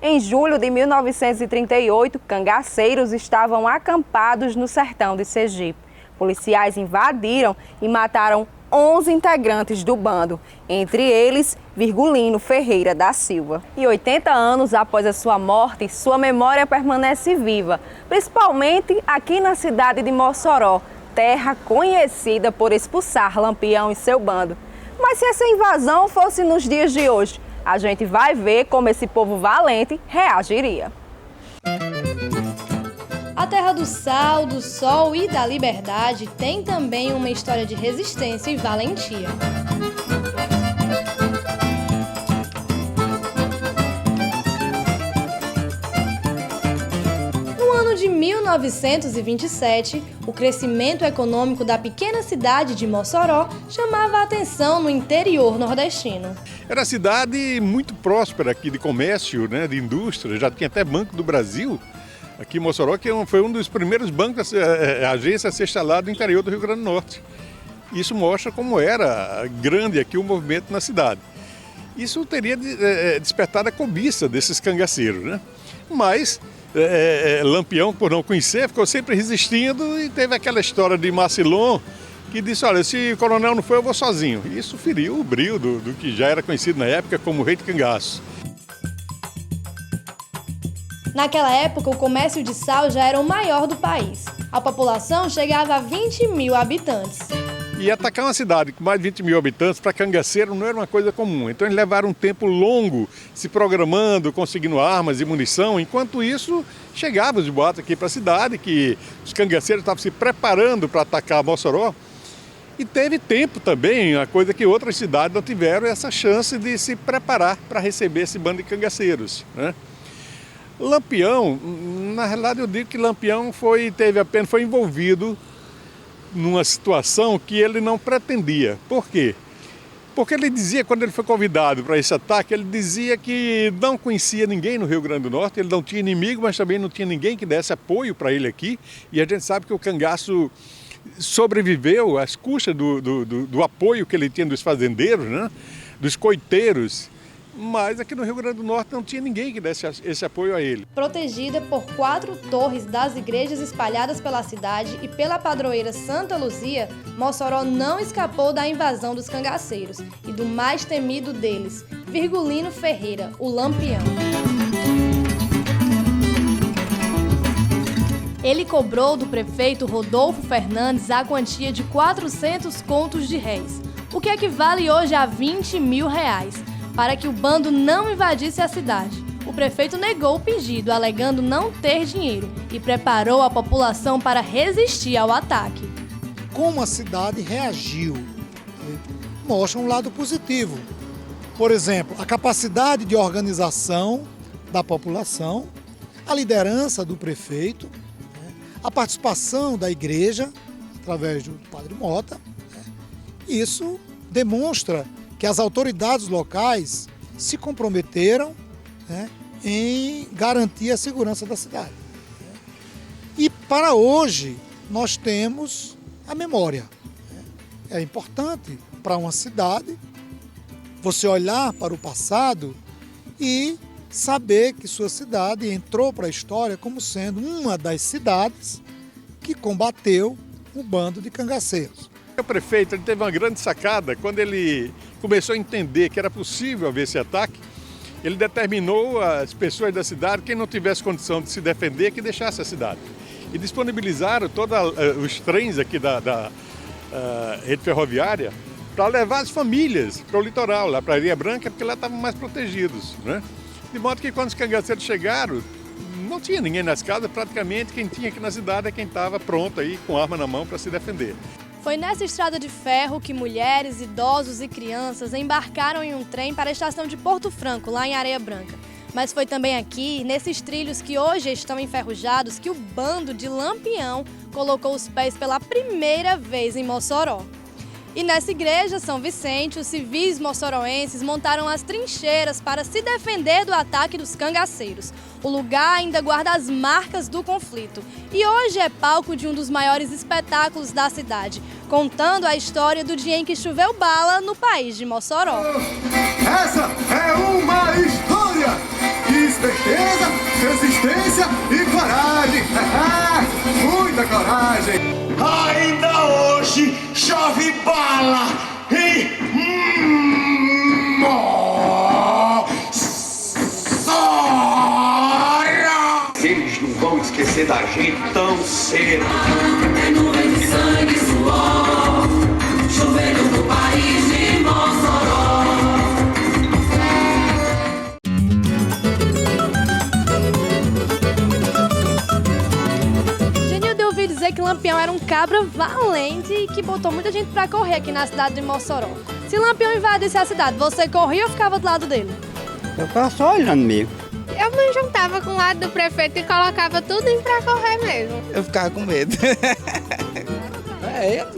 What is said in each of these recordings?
Em julho de 1938, cangaceiros estavam acampados no sertão de Sergipe. Policiais invadiram e mataram 11 integrantes do bando, entre eles Virgulino Ferreira da Silva. E 80 anos após a sua morte, sua memória permanece viva, principalmente aqui na cidade de Mossoró, terra conhecida por expulsar Lampião e seu bando. Mas se essa invasão fosse nos dias de hoje, a gente vai ver como esse povo valente reagiria. A terra do sal, do sol e da liberdade tem também uma história de resistência e valentia. No ano de 1927, o crescimento econômico da pequena cidade de Mossoró chamava a atenção no interior nordestino. Era uma cidade muito próspera aqui de comércio, né, de indústria, já tinha até Banco do Brasil. Aqui em Mossoró, que foi um dos primeiros bancos, agência a ser instalado no interior do Rio Grande do Norte. Isso mostra como era grande aqui o movimento na cidade. Isso teria despertado a cobiça desses cangaceiros, né? Mas Lampião, por não conhecer, ficou sempre resistindo e teve aquela história de Macilon, que disse, olha, se o coronel não foi, eu vou sozinho. Isso feriu o brio do que já era conhecido na época como Rei de Cangaço. Naquela época, o comércio de sal já era o maior do país. A população chegava a 20 mil habitantes. E atacar uma cidade com mais de 20 mil habitantes para cangaceiro não era uma coisa comum. Então eles levaram um tempo longo se programando, conseguindo armas e munição. Enquanto isso, chegavam os boatos aqui para a cidade, que os cangaceiros estavam se preparando para atacar Mossoró. E teve tempo também, a coisa que outras cidades não tiveram, essa chance de se preparar para receber esse bando de cangaceiros, né? Lampião, na realidade eu digo que Lampião foi envolvido numa situação que ele não pretendia. Por quê? Porque ele dizia, quando ele foi convidado para esse ataque, ele dizia que não conhecia ninguém no Rio Grande do Norte, ele não tinha inimigo, mas também não tinha ninguém que desse apoio para ele aqui. E a gente sabe que o cangaço sobreviveu às custas do apoio que ele tinha dos fazendeiros, né? Dos coiteiros. Mas aqui no Rio Grande do Norte não tinha ninguém que desse esse apoio a ele. Protegida por 4 torres das igrejas espalhadas pela cidade e pela padroeira Santa Luzia, Mossoró não escapou da invasão dos cangaceiros e do mais temido deles, Virgulino Ferreira, o Lampião. Ele cobrou do prefeito Rodolfo Fernandes a quantia de 400 contos de réis, o que equivale hoje a 20 mil reais. Para que o bando não invadisse a cidade. O prefeito negou o pedido, alegando não ter dinheiro, e preparou a população para resistir ao ataque. Como a cidade reagiu, mostra um lado positivo. Por exemplo, a capacidade de organização da população, a liderança do prefeito, a participação da igreja, através do Padre Mota. Isso demonstra que as autoridades locais se comprometeram, né, em garantir a segurança da cidade. E para hoje nós temos a memória. É importante para uma cidade você olhar para o passado e saber que sua cidade entrou para a história como sendo uma das cidades que combateu o bando de cangaceiros. O prefeito ele teve uma grande sacada quando ele começou a entender que era possível haver esse ataque. Ele determinou às pessoas da cidade, quem não tivesse condição de se defender, que deixasse a cidade. E disponibilizaram todos os trens aqui da rede ferroviária para levar as famílias para o litoral, lá para a Areia Branca, porque lá estavam mais protegidos, né? De modo que quando os cangaceiros chegaram, não tinha ninguém nas casas, praticamente quem tinha aqui na cidade é quem estava pronto aí, com arma na mão para se defender. Foi nessa estrada de ferro que mulheres, idosos e crianças embarcaram em um trem para a estação de Porto Franco, lá em Areia Branca. Mas foi também aqui, nesses trilhos que hoje estão enferrujados, que o bando de Lampião colocou os pés pela primeira vez em Mossoró. E nessa igreja, São Vicente, os civis moçoroenses montaram as trincheiras para se defender do ataque dos cangaceiros. O lugar ainda guarda as marcas do conflito e hoje é palco de um dos maiores espetáculos da cidade, contando a história do dia em que choveu bala no país de Mossoró. Essa é uma história que certeza, resistência e coragem. Muita coragem. Ainda hoje chove bala e eles não vão esquecer da gente tão cedo. É nuvem de sangue e suor, chovendo no país de Mossoró. Genildo, eu ouvi dizer que Lampião era um cabra valente e que botou muita gente pra correr aqui na cidade de Mossoró. Se Lampião invadisse a cidade, você corria ou ficava do lado dele? Eu ficava só olhando mesmo. Eu me juntava com o lado do prefeito e colocava tudo em pra correr mesmo. Eu ficava com medo. Eu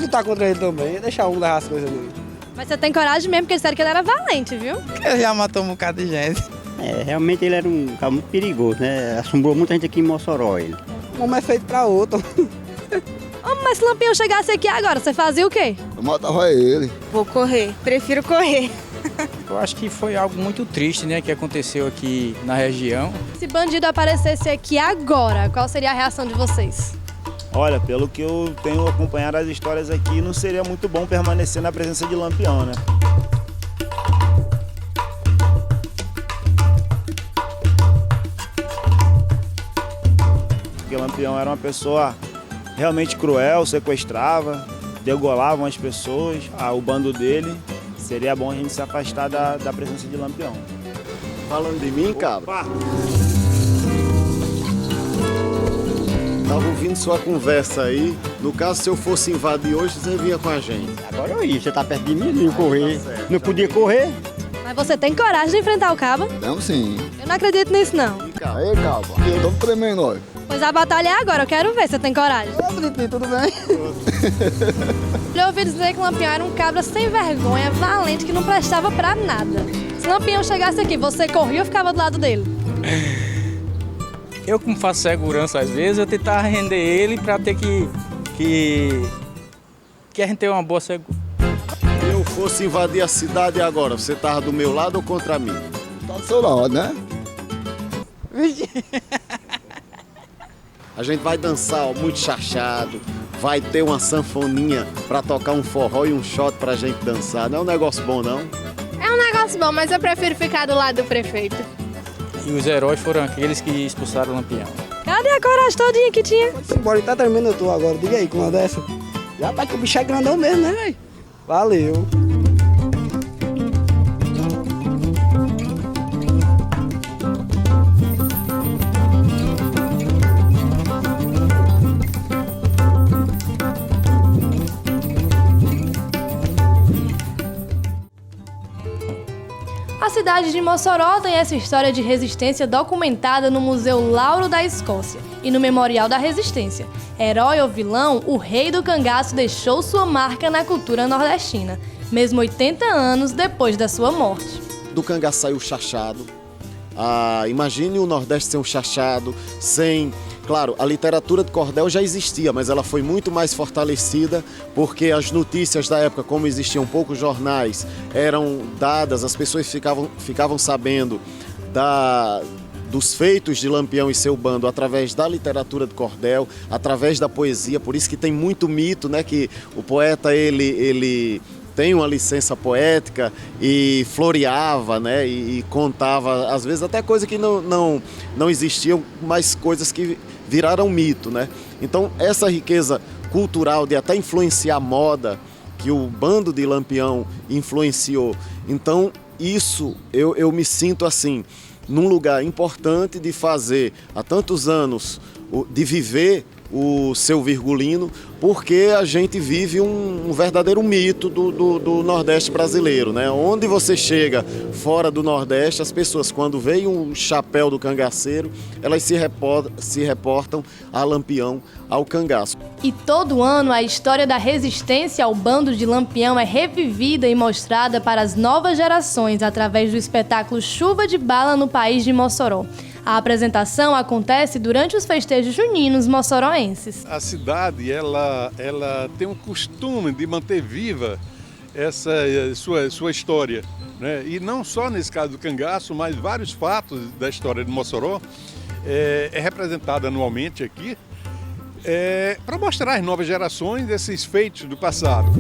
lutar contra ele também, ia deixar um levar as coisas dele. Mas você tem coragem mesmo, porque disseram que ele era valente, viu? Ele já matou um bocado de gente. Realmente ele era um cara muito perigoso, né? Assombrou muita gente aqui em Mossoró, ele. Um homem é feito pra outro. Mas se Lampião chegasse aqui agora, você fazia o quê? Eu matava ele. Vou correr, prefiro correr. Eu acho que foi algo muito triste, né, que aconteceu aqui na região. Se bandido aparecesse aqui agora, qual seria a reação de vocês? Olha, pelo que eu tenho acompanhado as histórias aqui, não seria muito bom permanecer na presença de Lampião, né? Porque Lampião era uma pessoa realmente cruel, sequestrava, degolavam as pessoas, o bando dele. Seria bom a gente se afastar da presença de Lampião. Falando de mim, cabra? Tava ouvindo sua conversa aí. No caso, se eu fosse invadir hoje, você vinha com a gente. Agora eu ia, você tá perto de mim, não ia correr. Não podia correr. Mas você tem coragem de enfrentar o cabo? Não, sim. Eu não acredito nisso, não. Aí, cabra. Eu tô tremendo, olha. Pois a batalha é agora, eu quero ver se você tem coragem. Tudo bem? Eu ouvi dizer que Lampião era um cabra sem vergonha, valente, que não prestava pra nada. Se Lampião chegasse aqui, você corria ou ficava do lado dele? Eu, como faço segurança às vezes, eu tentava render ele pra ter que a gente ter uma boa segurança. Se eu fosse invadir a cidade agora, você tava do meu lado ou contra mim? Tá do seu lado, né? A gente vai dançar, ó, muito chachado. Vai ter uma sanfoninha pra tocar um forró e um shot pra gente dançar. Não é um negócio bom, não? É um negócio bom, mas eu prefiro ficar do lado do prefeito. E os heróis foram aqueles que expulsaram o Lampião. Cadê a coragem todinha que tinha? Embora ele tá tremendo eu tô agora, diga aí com uma dessa. Já tá que o bicho é grandão mesmo, né, velho? Valeu. A cidade de Mossoró tem essa história de resistência documentada no Museu Lauro da Escócia e no Memorial da Resistência. Herói ou vilão, o rei do cangaço deixou sua marca na cultura nordestina, mesmo 80 anos depois da sua morte. Do cangaço saiu chachado. Imagine o Nordeste sem um chachado, sem... Claro, a literatura de cordel já existia, mas ela foi muito mais fortalecida porque as notícias da época, como existiam poucos jornais, eram dadas, as pessoas ficavam sabendo dos feitos de Lampião e seu bando através da literatura de cordel, através da poesia, por isso que tem muito mito, né, que o poeta ele tem uma licença poética e floreava, né, e contava, às vezes até coisas que não existiam, mas coisas que viraram mito, né? Então essa riqueza cultural de até influenciar a moda, que o bando de Lampião influenciou, então isso eu me sinto assim, num lugar importante de fazer há tantos anos, de viver o seu Virgulino, porque a gente vive um verdadeiro mito do Nordeste brasileiro, né? Onde você chega fora do Nordeste, as pessoas, quando veem um chapéu do cangaceiro, elas se reportam a Lampião, ao cangaço. E todo ano a história da resistência ao bando de Lampião é revivida e mostrada para as novas gerações através do espetáculo Chuva de Bala no País de Mossoró. A apresentação acontece durante os festejos juninos moçoroenses. A cidade ela tem um costume de manter viva essa sua história, né? E não só nesse caso do cangaço, mas vários fatos da história de Mossoró é representada anualmente aqui para mostrar às novas gerações esses feitos do passado.